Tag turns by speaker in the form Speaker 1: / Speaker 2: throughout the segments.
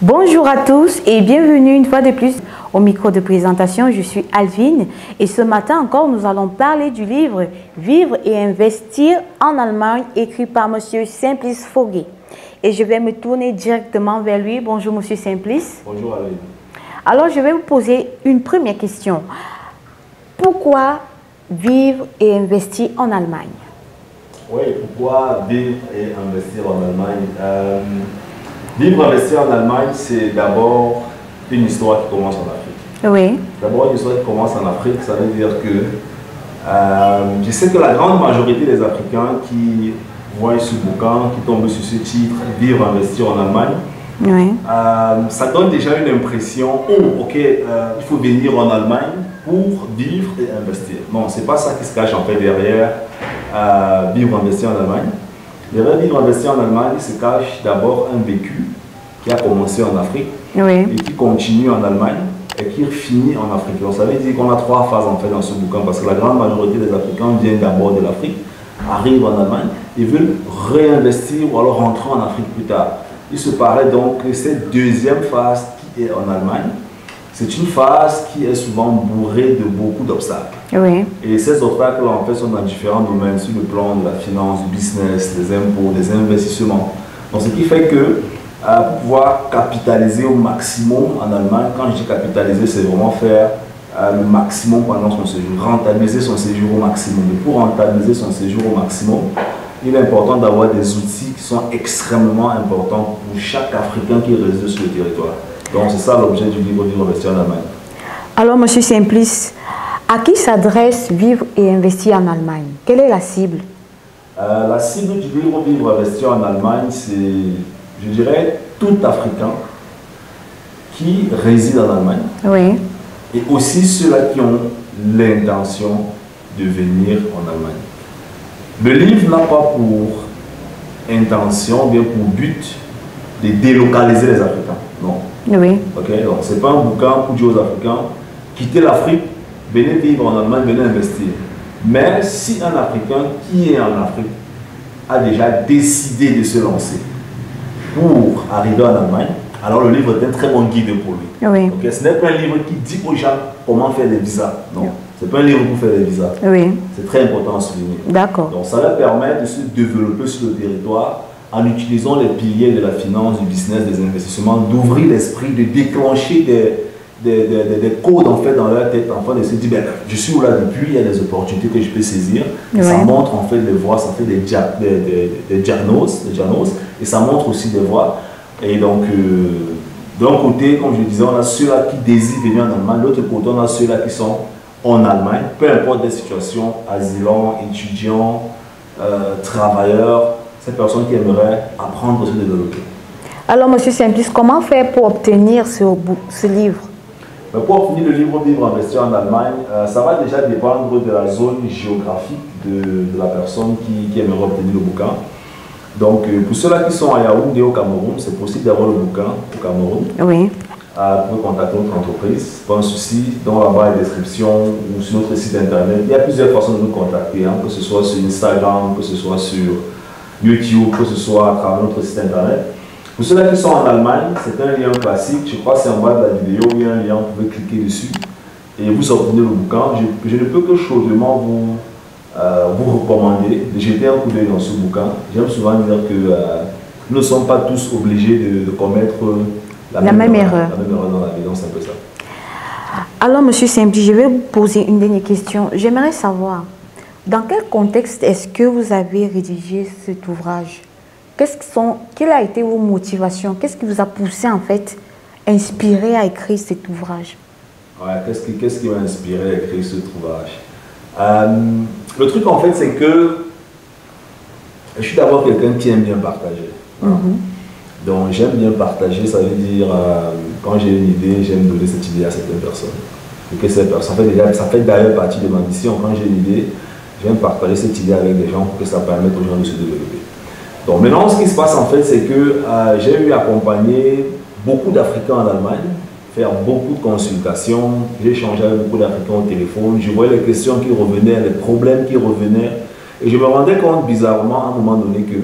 Speaker 1: Bonjour à tous et bienvenue une fois de plus au micro de présentation. Je suis Alvine et ce matin encore nous allons parler du livre Vivre et investir en Allemagne écrit par Monsieur Simplice Foguet. Et je vais me tourner directement vers lui. Bonjour Monsieur Simplice.
Speaker 2: Bonjour Alvine.
Speaker 1: Alors je vais vous poser une première question. Pourquoi vivre et investir en Allemagne?
Speaker 2: Oui, pourquoi vivre et investir en Allemagne? Vivre et investir en Allemagne, c'est d'abord une histoire qui commence en Afrique.
Speaker 1: Oui.
Speaker 2: D'abord une histoire qui commence en Afrique, ça veut dire que je sais que la grande majorité des Africains qui voient ce bouquin, qui tombent sur ce titre, Vivre et investir en Allemagne,
Speaker 1: Oui.
Speaker 2: ça donne déjà une impression, oh ok, il faut venir en Allemagne pour vivre et investir. Non, c'est pas ça qui se cache en fait derrière vivre et investir en Allemagne. Derrière vivre et investir en Allemagne, il se cache d'abord un vécu qui a commencé en Afrique
Speaker 1: Oui.
Speaker 2: et qui continue en Allemagne et qui finit en Afrique. Donc ça veut dire qu'on a trois phases en fait dans ce bouquin parce que la grande majorité des Africains viennent d'abord de l'Afrique, arrivent en Allemagne et veulent réinvestir ou alors rentrer en Afrique plus tard. Il se paraît donc que cette deuxième phase qui est en Allemagne, c'est une phase qui est souvent bourrée de beaucoup d'obstacles.
Speaker 1: Oui.
Speaker 2: Et ces obstacles en fait sont dans différents domaines, sur le plan de la finance, du business, des impôts, des investissements. Donc ce qui fait que pour pouvoir capitaliser au maximum en Allemagne, quand je dis capitaliser, c'est vraiment faire le maximum pendant son séjour, rentabiliser son séjour au maximum. Et pour rentabiliser son séjour au maximum, il est important d'avoir des outils qui sont extrêmement importants pour chaque Africain qui réside sur le territoire. Donc c'est ça l'objet du livre Vivre et investir en Allemagne.
Speaker 1: Alors Monsieur Simplice, à qui s'adresse Vivre et investir en Allemagne? Quelle est la cible?
Speaker 2: La cible du livre Vivre et investir en Allemagne, c'est, je dirais, tout Africain qui réside en Allemagne.
Speaker 1: Oui.
Speaker 2: Et aussi ceux-là qui ont l'intention de venir en Allemagne. Le livre n'a pas pour intention, bien pour but, de délocaliser les Africains. Non.
Speaker 1: Oui.
Speaker 2: Ok, donc c'est pas un bouquin pour dire aux Africains, quittez l'Afrique, venez vivre en Allemagne, venez investir. Mais si un Africain qui est en Afrique a déjà décidé de se lancer pour arriver en Allemagne, alors le livre est un très bon guide pour lui.
Speaker 1: Oui.
Speaker 2: Okay, ce n'est pas un livre qui dit aux gens comment faire des visas. Non, ce n'est pas un livre pour faire des visas.
Speaker 1: Oui.
Speaker 2: C'est très important à souligner.
Speaker 1: D'accord.
Speaker 2: Donc ça leur permet de se développer sur le territoire en utilisant les piliers de la finance, du business, des investissements, d'ouvrir l'esprit, de déclencher des codes en fait dans leur tête, enfin de se dire ben, je suis là depuis, il y a des opportunités que je peux saisir. Et ça montre en fait des voies, ça fait des diagnosis, et ça montre aussi des voies. Et donc d'un côté, comme je disais, on a ceux-là qui désirent venir en Allemagne, de l'autre côté on a ceux-là qui sont en Allemagne, peu importe des situations, asylants, étudiants, travailleurs, ces personnes qui aimeraient apprendre à se développer. Alors, Monsieur Simplice, comment faire pour obtenir ce livre? Pour obtenir le livre Vivre et investir en Allemagne, ça va déjà dépendre de la zone géographique de la personne qui aimerait obtenir le bouquin. Donc, pour ceux-là qui sont à Yaoundé au Cameroun, c'est possible d'avoir le bouquin au Cameroun. Oui. Vous pouvez contacter notre entreprise, pas un souci, dans la barre de description ou sur notre site internet. Il y a plusieurs façons de nous contacter, hein, que ce soit sur Instagram, que ce soit sur YouTube, que ce soit à travers notre site internet. Pour ceux-là qui sont en Allemagne, c'est un lien classique, je crois que c'est en bas de la vidéo, il y a un lien, vous pouvez cliquer dessus et vous obtenez le bouquin. Je ne peux que chaudement vous recommander de jeter un coup d'œil dans ce bouquin. J'aime souvent dire que nous ne sommes pas tous obligés de commettre la même erreur. La même erreur dans la vie, donc c'est un peu ça.
Speaker 1: Alors, Monsieur Simplice, je vais vous poser une dernière question. J'aimerais savoir, dans quel contexte est-ce que vous avez rédigé cet ouvrage? Quelle a été vos motivations? Qu'est-ce qui vous a poussé, en fait, inspiré à écrire cet ouvrage?
Speaker 2: Ouais, qu'est-ce qui m'a inspiré à écrire cet ouvrage? Le truc, en fait, c'est que je suis d'abord quelqu'un qui aime bien partager. Donc, j'aime bien partager, ça veut dire, quand j'ai une idée, j'aime donner cette idée à certaines personnes. Et que ça fait d'ailleurs partie de ma mission. Quand j'ai une idée, j'aime partager cette idée avec des gens pour que ça permette aux gens de se développer. Donc maintenant, ce qui se passe en fait, c'est que j'ai eu à accompagner beaucoup d'Africains en Allemagne, faire beaucoup de consultations, j'ai échangé avec beaucoup d'Africains au téléphone, je voyais les questions qui revenaient, les problèmes qui revenaient, et je me rendais compte bizarrement à un moment donné que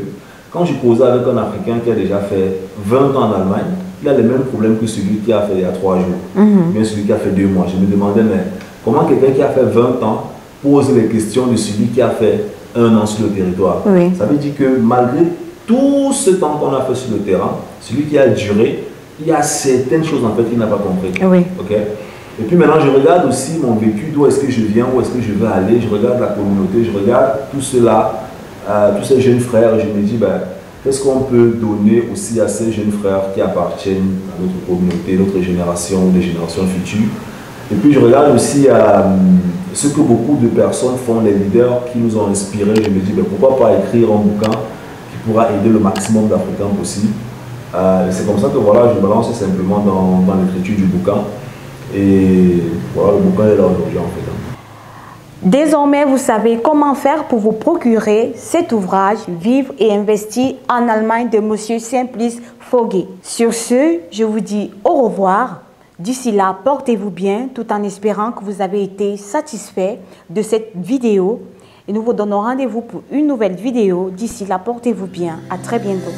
Speaker 2: quand je causais avec un Africain qui a déjà fait 20 ans en Allemagne, il a les mêmes problèmes que celui qui a fait il y a 3 jours, bien celui qui a fait 2 mois. Je me demandais, mais comment quelqu'un qui a fait 20 ans pose les questions de celui qui a fait 1 an sur le territoire?
Speaker 1: Oui.
Speaker 2: Ça veut dire que malgré tout ce temps qu'on a fait sur le terrain, celui qui a duré, il y a certaines choses en fait qu'il n'a pas compris.
Speaker 1: Oui.
Speaker 2: Ok. Et puis maintenant, je regarde aussi mon vécu, d'où est-ce que je viens, où est-ce que je veux aller, je regarde la communauté, je regarde tout cela, tous ces jeunes frères, et je me dis, ben, qu'est-ce qu'on peut donner aussi à ces jeunes frères qui appartiennent à notre communauté, notre génération, des générations futures. Et puis je regarde aussi ce que beaucoup de personnes font, les leaders qui nous ont inspirés. Je me dis, ben, pourquoi pas écrire un bouquin qui pourra aider le maximum d'Africains possible. C'est comme ça que voilà, je me lance simplement dans l'écriture du bouquin. Et voilà, le bouquin est là aujourd'hui en fait.
Speaker 1: Désormais, vous savez comment faire pour vous procurer cet ouvrage « Vivre et investir en Allemagne » de M. Simplice Fogé. Sur ce, je vous dis au revoir. D'ici là, portez-vous bien tout en espérant que vous avez été satisfait de cette vidéo. Et nous vous donnons rendez-vous pour une nouvelle vidéo. D'ici là, portez-vous bien. À très bientôt.